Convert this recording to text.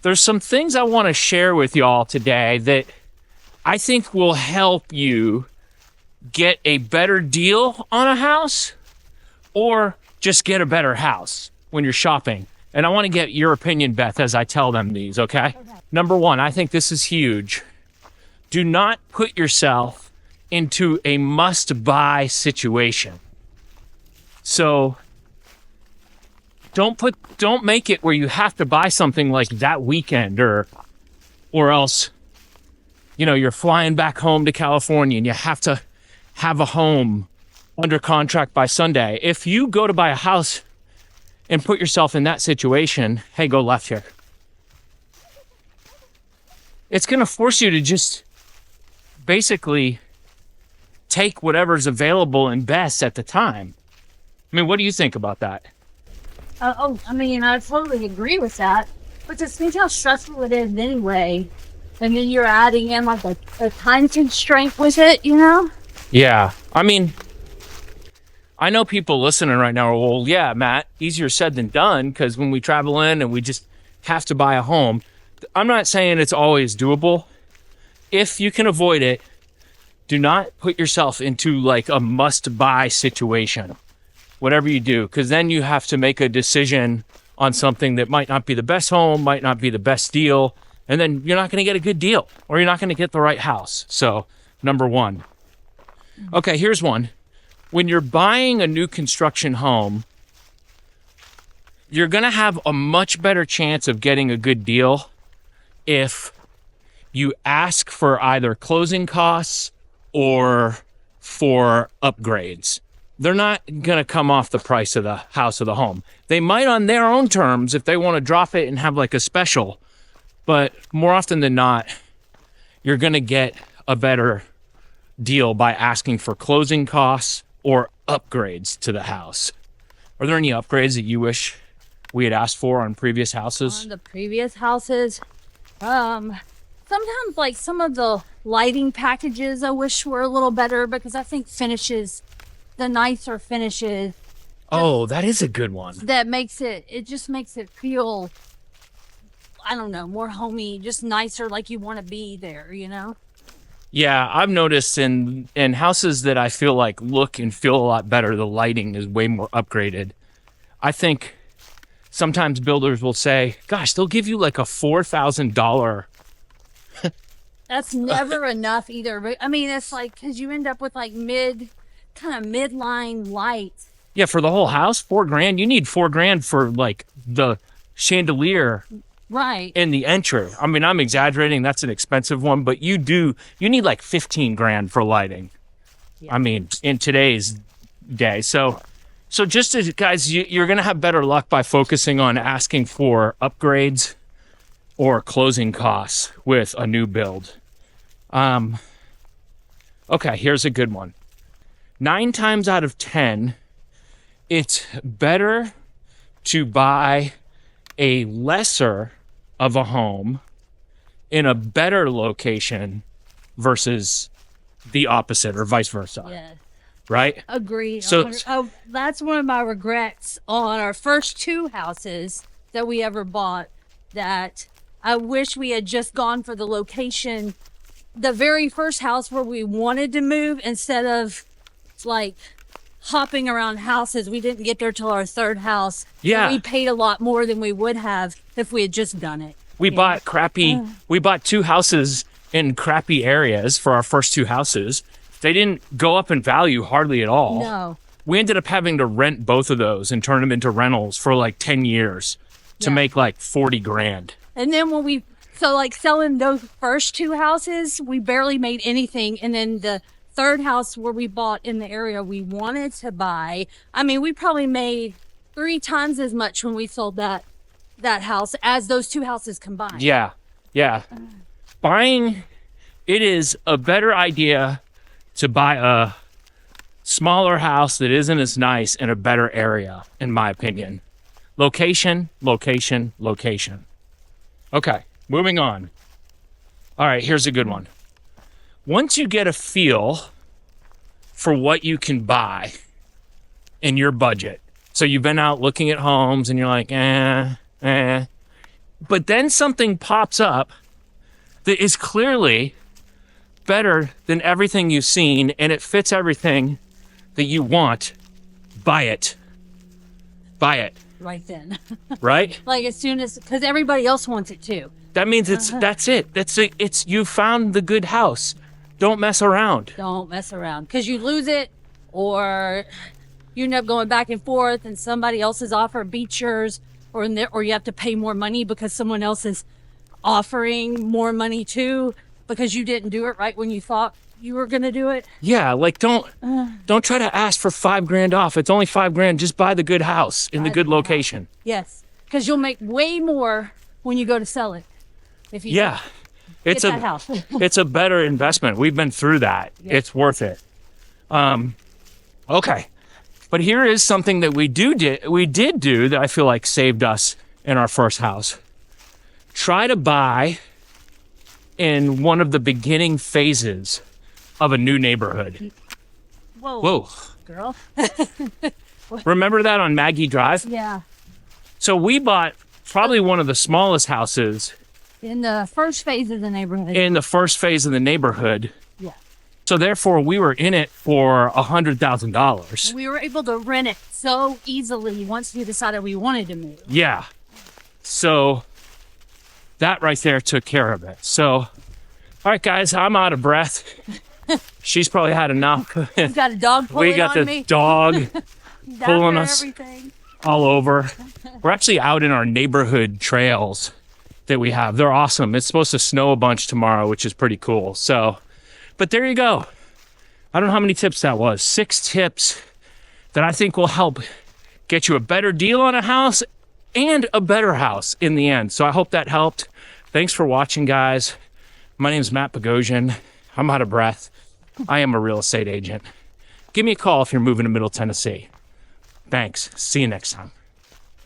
there's some things I want to share with y'all today that I think will help you get a better deal on a house or just get a better house when you're shopping. And I want to get your opinion, Beth, as I tell them these, okay? Number one, I think this is huge. Do not put yourself into a must-buy situation. So don't make it where you have to buy something like that weekend or else, you're flying back home to California and you have to have a home under contract by Sunday. If you go to buy a house and put yourself in that situation, hey, go left here. It's going to force you to just basically take whatever's available and best at the time. I mean, what do you think about that? I totally agree with that. But just think how stressful it is anyway. And then you're adding in like a time constraint with it, Yeah. I mean, I know people listening right now are, well, yeah, Matt, easier said than done, because when we travel in and we just have to buy a home, I'm not saying it's always doable. If you can avoid it, do not put yourself into like a must-buy situation, whatever you do, because then you have to make a decision on something that might not be the best home, might not be the best deal, and then you're not going to get a good deal or you're not going to get the right house. So, number one. Okay, here's one. When you're buying a new construction home, you're going to have a much better chance of getting a good deal if you ask for either closing costs or for upgrades. They're not going to come off the price of the house or the home. They might on their own terms if they want to drop it and have like a special, but more often than not, you're going to get a better deal by asking for closing costs or upgrades to the house. Are there any upgrades that you wish we had asked for on previous houses? On the previous houses, sometimes like some of the lighting packages I wish were a little better, because I think the nicer finishes. Oh, that is a good one. That just makes it feel, I don't know, more homey, just nicer, like you want to be there, Yeah, I've noticed in houses that I feel like look and feel a lot better, the lighting is way more upgraded. I think sometimes builders will say, gosh, they'll give you like a $4,000. That's never enough either. But I mean, it's like, because you end up with like midline lights. Yeah, for the whole house, $4,000. You need $4,000 for like the chandelier. Right. In the entry. I mean, I'm exaggerating. That's an expensive one, but you need like $15,000 for lighting. Yeah. I mean, in today's day. So just as guys, you're going to have better luck by focusing on asking for upgrades or closing costs with a new build. Okay, here's a good one. 9 times out of 10, it's better to buy a lesser of a home in a better location versus the opposite or vice versa. Yes. Right? Agreed. So that's one of my regrets on our first 2 houses that we ever bought, that I wish we had just gone for the location, the very first house where we wanted to move, instead of like hopping around houses. We didn't get there till our 3rd house. Yeah. We paid a lot more than we would have if we had just done it. We bought 2 houses in crappy areas for our first 2 houses. They didn't go up in value hardly at all. No. We ended up having to rent both of those and turn them into rentals for like 10 years to make like $40,000. And then when selling those first 2 houses, we barely made anything. And then the 3rd house where we bought in the area we wanted to buy, I mean, we probably made 3 times as much when we sold that house as those 2 houses combined. Yeah. Buying, it is a better idea to buy a smaller house that isn't as nice in a better area, in my opinion. Location. Okay, moving on. All right, here's a good one. Once you get a feel for what you can buy in your budget, so you've been out looking at homes and you're like, But then something pops up that is clearly better than everything you've seen, and it fits everything that you want. Buy it. Buy it. Right then. Right? Like as soon as, because everybody else wants it too. That means that's it. It's you found the good house. Don't mess around. Don't mess around because you lose it, or you end up going back and forth, and somebody else's offer beats yours, or you have to pay more money because someone else is offering more money too because you didn't do it right when you thought you were gonna do it. Yeah, like don't try to ask for $5,000 off. It's only $5,000. Just buy the good house in the good location. Yes, because you'll make way more when you go to sell it. If you It's that house. It's a better investment. We've been through that. Yeah. It's worth it. Okay. But here is something that we did do that I feel like saved us in our first house. Try to buy in one of the beginning phases of a new neighborhood. Whoa. Girl. Remember that on Maggie Drive? Yeah. So we bought probably one of the smallest houses in the first phase of the neighborhood. In the first phase of the neighborhood. Yeah. So therefore, we were in it for $100,000. We were able to rent it so easily once we decided we wanted to move. Yeah. So that right there took care of it. So, all right, guys, I'm out of breath. She's probably had enough. We've got a dog pulling We got on the me. dog pulling us everything. all over. We're actually out in our neighborhood trails that we have. They're awesome. It's supposed to snow a bunch tomorrow, which is pretty cool. So, but there you go. I don't know how many tips that was. 6 tips that I think will help get you a better deal on a house and a better house in the end. So I hope that helped. Thanks for watching, guys. My name is Matt Bogosian. I'm out of breath. I am a real estate agent. Give me a call if you're moving to Middle Tennessee. Thanks. See you next time.